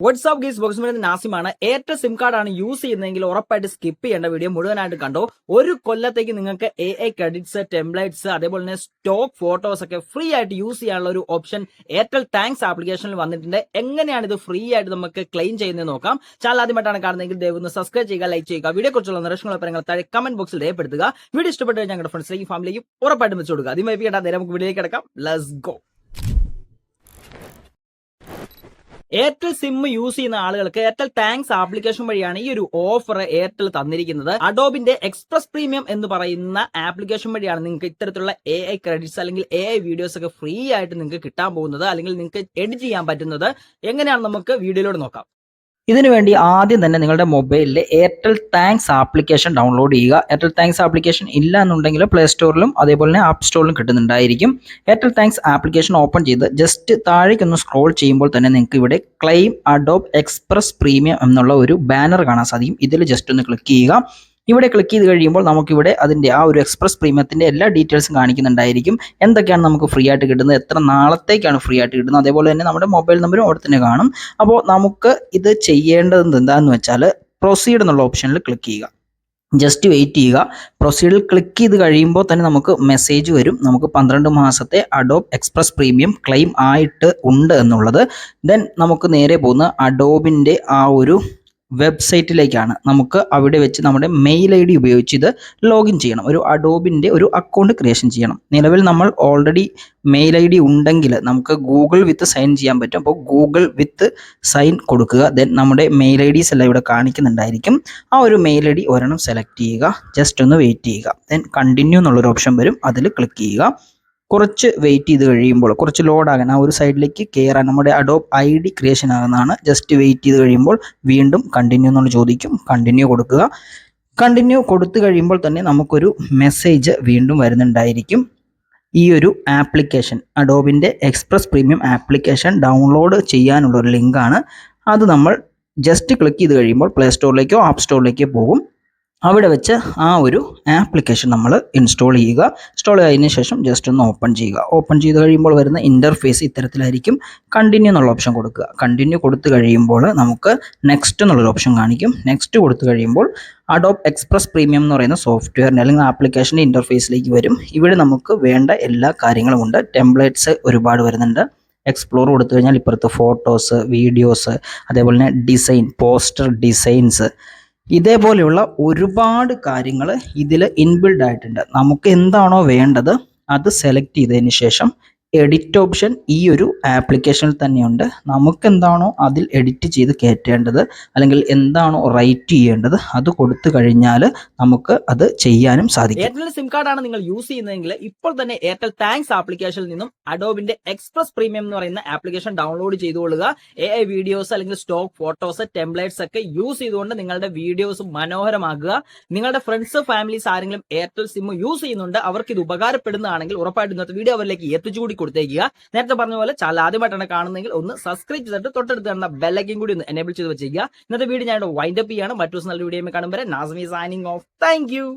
WhatsApp ഗീസ് box നാസിമാണ്. Airtel SIM കാർഡാണ് use ചെയ്യുന്നതെങ്കിൽ ഉറപ്പായിട്ട് സ്കിപ്പ് ചെയ്യേണ്ട വീഡിയോ മുഴുവനായിട്ട് കണ്ടോ. ഒരു കൊല്ലത്തേക്ക് നിങ്ങൾക്ക് AI ക്രെഡിറ്റ്സ്, ടെംപ്ലേറ്റ്സ്, അതേപോലെ തന്നെ സ്റ്റോക്ക് ഫോട്ടോസ് ഒക്കെ ഫ്രീ ആയിട്ട് യൂസ് ചെയ്യാനുള്ള ഒരു ഓപ്ഷൻ എയർടെൽ താങ്ക്സ് ആപ്ലിക്കേഷനിൽ വന്നിട്ടുണ്ട്. എങ്ങനെയാണ് ഇത് ഫ്രീ ആയിട്ട് നമുക്ക് ക്ലെയിം ചെയ്യുന്നത് നോക്കാം. ചാനൽ ആദ്യമായിട്ടാണ് കാണുന്നതെങ്കിൽ ദയവ് സബ്സ്ക്രൈബ് ചെയ്യുക, ലൈക്ക് ചെയ്യുക. വീഡിയോ കുറിച്ചുള്ള നിർദ്ദേശങ്ങൾ താഴെ കമന്റ് ബോക്സിൽ രേഖപ്പെടുത്തുക. വീഡിയോ ഇഷ്ടപ്പെട്ട് ഞങ്ങളുടെ ഫ്രണ്ട്സിലേക്കും ഫാമിലിക്കും ഉറപ്പായിട്ടും വെച്ച് കൊടുക്കുക. അതിമായി നേരെ നമുക്ക് വീഡിയോയിലേക്ക് കിടക്കാം. Let's go. Airtel SIM use ചെയ്യുന്ന ആളുകൾക്ക് എയർടെൽ താങ്ക്സ് ആപ്ലിക്കേഷൻ വഴിയാണ് ഈ ഒരു ഓഫർ എയർടെൽ തന്നിരിക്കുന്നത്. അഡോബിന്റെ എക്സ്പ്രസ് പ്രീമിയം എന്ന് പറയുന്ന ആപ്ലിക്കേഷൻ വഴിയാണ് നിങ്ങൾക്ക് ഇത്തരത്തിലുള്ള AI ക്രെഡിറ്റ്സ് അല്ലെങ്കിൽ AI വീഡിയോസ് ഒക്കെ ഫ്രീ ആയിട്ട് നിങ്ങൾക്ക് കിട്ടാൻ പോകുന്നത്, അല്ലെങ്കിൽ നിങ്ങൾക്ക് എഡിറ്റ് ചെയ്യാൻ പറ്റുന്നത്. എങ്ങനെയാണ് നമുക്ക് വീഡിയോയിലൂടെ നോക്കാം. ഇതിനുവേണ്ടി ആദ്യം തന്നെ നിങ്ങളുടെ മൊബൈലിൽ എയർടെൽ താങ്ക്സ് ആപ്ലിക്കേഷൻ ഡൗൺലോഡ് ചെയ്യുക. എയർടെൽ താങ്ക്സ് ആപ്ലിക്കേഷൻ ഇല്ല എന്നുണ്ടെങ്കിൽ പ്ലേ സ്റ്റോറിലും അതേപോലെ തന്നെ ആപ്പ് സ്റ്റോറിലും കിട്ടുന്നുണ്ടായിരിക്കും. എയർടെൽ താങ്ക്സ് ആപ്ലിക്കേഷൻ ഓപ്പൺ ചെയ്ത് ജസ്റ്റ് താഴേക്കൊന്ന് സ്ക്രോൾ ചെയ്യുമ്പോൾ തന്നെ നിങ്ങൾക്ക് ഇവിടെ ക്ലെയിം അഡോബ് എക്സ്പ്രസ് പ്രീമിയം എന്നുള്ള ഒരു ബാനർ കാണാൻ സാധിക്കും. ഇതിൽ ജസ്റ്റ് ഒന്ന് ക്ലിക്ക് ചെയ്യുക. ഇവിടെ ക്ലിക്ക് ചെയ്ത് കഴിയുമ്പോൾ നമുക്കിവിടെ അതിൻ്റെ ആ ഒരു എക്സ്പ്രസ് പ്രീമിയത്തിൻ്റെ എല്ലാ ഡീറ്റെയിൽസും കാണിക്കുന്നുണ്ടായിരിക്കും. എന്തൊക്കെയാണ് നമുക്ക് ഫ്രീ ആയിട്ട് കിട്ടുന്നത്, എത്ര നാളത്തേക്കാണ് ഫ്രീ ആയിട്ട് കിട്ടുന്നത്, അതേപോലെ തന്നെ നമ്മുടെ മൊബൈൽ നമ്പറും അവിടെ തന്നെ കാണും. അപ്പോൾ നമുക്ക് ഇത് ചെയ്യേണ്ടത് എന്താണെന്ന് വെച്ചാൽ പ്രൊസീഡ് എന്നുള്ള ഓപ്ഷനിൽ ക്ലിക്ക് ചെയ്യുക. ജസ്റ്റ് വെയിറ്റ് ചെയ്യുക. പ്രൊസീഡിൽ ക്ലിക്ക് ചെയ്ത് കഴിയുമ്പോൾ തന്നെ നമുക്ക് മെസ്സേജ് വരും, നമുക്ക് 12 മാസത്തെ അഡോബ് എക്സ്പ്രസ് പ്രീമിയം ക്ലെയിം ആയിട്ട് ഉണ്ട് എന്നുള്ളത്. ദെൻ നമുക്ക് നേരെ പോകുന്ന അഡോബിൻ്റെ ആ ഒരു വെബ്സൈറ്റിലേക്കാണ്. നമുക്ക് അവിടെ വെച്ച് നമ്മുടെ മെയിൽ ID ഉപയോഗിച്ച് ഇത് ലോഗിൻ ചെയ്യണം. ഒരു അഡോബിൻ്റെ ഒരു അക്കൗണ്ട് ക്രിയേഷൻ ചെയ്യണം. നിലവിൽ നമ്മൾ ഓൾറെഡി മെയിൽ ID ഉണ്ടെങ്കിൽ നമുക്ക് ഗൂഗിൾ വിത്ത് സൈൻ ചെയ്യാൻ പറ്റും. അപ്പോൾ ഗൂഗിൾ വിത്ത് സൈൻ കൊടുക്കുക. ദെൻ നമ്മുടെ മെയിൽ IDs എല്ലാം ഇവിടെ കാണിക്കുന്നുണ്ടായിരിക്കും. ആ ഒരു മെയിൽ ID ഒരെണ്ണം സെലക്ട് ചെയ്യുക. ജസ്റ്റ് ഒന്ന് വെയിറ്റ് ചെയ്യുക. ദെൻ കണ്ടിന്യൂ എന്നുള്ളൊരു ഓപ്ഷൻ വരും, അതിൽ ക്ലിക്ക് ചെയ്യുക. കുറച്ച് വെയിറ്റ് ചെയ്ത് കഴിയുമ്പോൾ കുറച്ച് ലോഡാകാൻ ആ ഒരു സൈഡിലേക്ക് കയറാൻ നമ്മുടെ അഡോബ് ID ക്രിയേഷൻ ആകുന്നതാണ്. ജസ്റ്റ് വെയിറ്റ് ചെയ്ത് കഴിയുമ്പോൾ വീണ്ടും കണ്ടിന്യൂ എന്നുള്ള ചോദിക്കും. കണ്ടിന്യൂ കൊടുക്കുക. കണ്ടിന്യൂ കൊടുത്തു കഴിയുമ്പോൾ തന്നെ നമുക്കൊരു മെസ്സേജ് വീണ്ടും വരുന്നുണ്ടായിരിക്കും. ഈ ഒരു ആപ്ലിക്കേഷൻ അഡോബിൻ്റെ എക്സ്പ്രസ് പ്രീമിയം ആപ്ലിക്കേഷൻ ഡൗൺലോഡ് ചെയ്യാനുള്ള ഒരു ലിങ്കാണ്. അത് നമ്മൾ ജസ്റ്റ് ക്ലിക്ക് ചെയ്ത് കഴിയുമ്പോൾ പ്ലേ സ്റ്റോറിലേക്കോ ആപ്പ് സ്റ്റോറിലേക്കോ പോകും. അവിടെ വെച്ച് ആ ഒരു ആപ്ലിക്കേഷൻ നമ്മൾ ഇൻസ്റ്റാൾ ചെയ്യുക. ഇൻസ്റ്റാൾ ചെയ്തതിന് ശേഷം ജസ്റ്റ് ഒന്ന് ഓപ്പൺ ചെയ്യുക. ഓപ്പൺ ചെയ്ത് കഴിയുമ്പോൾ വരുന്ന ഇൻ്റർഫേസ് ഇത്തരത്തിലായിരിക്കും. കണ്ടിന്യൂ എന്നുള്ള ഓപ്ഷൻ കൊടുക്കുക. കണ്ടിന്യൂ കൊടുത്തു കഴിയുമ്പോൾ നമുക്ക് നെക്സ്റ്റ് എന്നുള്ളൊരു ഓപ്ഷൻ കാണിക്കും. നെക്സ്റ്റ് കൊടുത്തു കഴിയുമ്പോൾ അഡോബ് എക്സ്പ്രസ് പ്രീമിയം എന്ന് പറയുന്ന സോഫ്റ്റ്വെയറിൻ്റെ അല്ലെങ്കിൽ ആപ്ലിക്കേഷൻ്റെ ഇൻ്റർഫേസിലേക്ക് വരും. ഇവിടെ നമുക്ക് വേണ്ട എല്ലാ കാര്യങ്ങളും ഉണ്ട്. ടെംപ്ലേറ്റ്സ് ഒരുപാട് വരുന്നുണ്ട്. എക്സ്പ്ലോർ കൊടുത്തു കഴിഞ്ഞാൽ ഇപ്പുറത്ത് ഫോട്ടോസ്, വീഡിയോസ്, അതേപോലെ തന്നെ ഡിസൈൻ, പോസ്റ്റർ ഡിസൈൻസ്, ഇതേപോലെയുള്ള ഒരുപാട് കാര്യങ്ങൾ ഇതിൽ ഇൻബിൽഡ് ആയിട്ടുണ്ട്. നമുക്ക് എന്താണോ വേണ്ടത് അത് സെലക്ട് ചെയ്തതിന് ശേഷം എഡിറ്റ് ഓപ്ഷൻ ഈ ഒരു ആപ്ലിക്കേഷനിൽ തന്നെയുണ്ട്. നമുക്ക് എന്താണോ അതിൽ എഡിറ്റ് ചെയ്ത് കയറ്റേണ്ടത് അല്ലെങ്കിൽ എന്താണോ റൈറ്റ് ചെയ്യേണ്ടത് അത് കൊടുത്തു കഴിഞ്ഞാൽ നമുക്ക് അത് ചെയ്യാനും സാധിക്കും. എയർടെൽ സിം കാർഡാണ് നിങ്ങൾ യൂസ് ചെയ്യുന്നതെങ്കിൽ ഇപ്പോൾ തന്നെ എയർടെൽ താങ്ക്സ് ആപ്ലിക്കേഷനിൽ നിന്നും അഡോബിന്റെ എക്സ്പ്രസ് പ്രീമിയം എന്ന് പറയുന്ന ആപ്ലിക്കേഷൻ ഡൗൺലോഡ് ചെയ്തുകൊള്ളുക. AI വീഡിയോസ് അല്ലെങ്കിൽ സ്റ്റോക്ക് ഫോട്ടോസ്, ടെംപ്ലേറ്റ്സ് ഒക്കെ യൂസ് ചെയ്തുകൊണ്ട് നിങ്ങളുടെ വീഡിയോസ് മനോഹരമാക്കുക. നിങ്ങളുടെ ഫ്രണ്ട്സ്, ഫാമിലീസ് ആരെങ്കിലും എയർടെൽ സിം യൂസ് ചെയ്യുന്നുണ്ട്, അവർക്ക് ഇത് ഉപകാരപ്പെടുന്നതാണെങ്കിൽ ഉറപ്പായിട്ടും ഇന്നത്തെ വീഡിയോ അവരിലേക്ക് എത്തിച്ചുകൂടി കൊടുത്തേക്കുക. നേരത്തെ പറഞ്ഞ പോലെ ചാനൽ ആദ്യമായിട്ടാണ് കാണുന്നതെങ്കിൽ ഒന്ന് സബ്സ്ക്രൈബ് ചെയ്തിട്ട് തൊട്ടടുത്ത് കാണുന്ന ബെല്ലൈക്കൻ കൂടി ഒന്ന് എനേബിൾ ചെയ്ത് വെച്ചേക്കുക. ഇന്നത്തെ വീഡിയോ ഞാൻ വൈൻഡ് അപ്പ് ചെയ്യാണ്. മറ്റൊരു നല്ല വീഡിയോ കാണുമ്പോൾ Nasmi signing off. Thank you.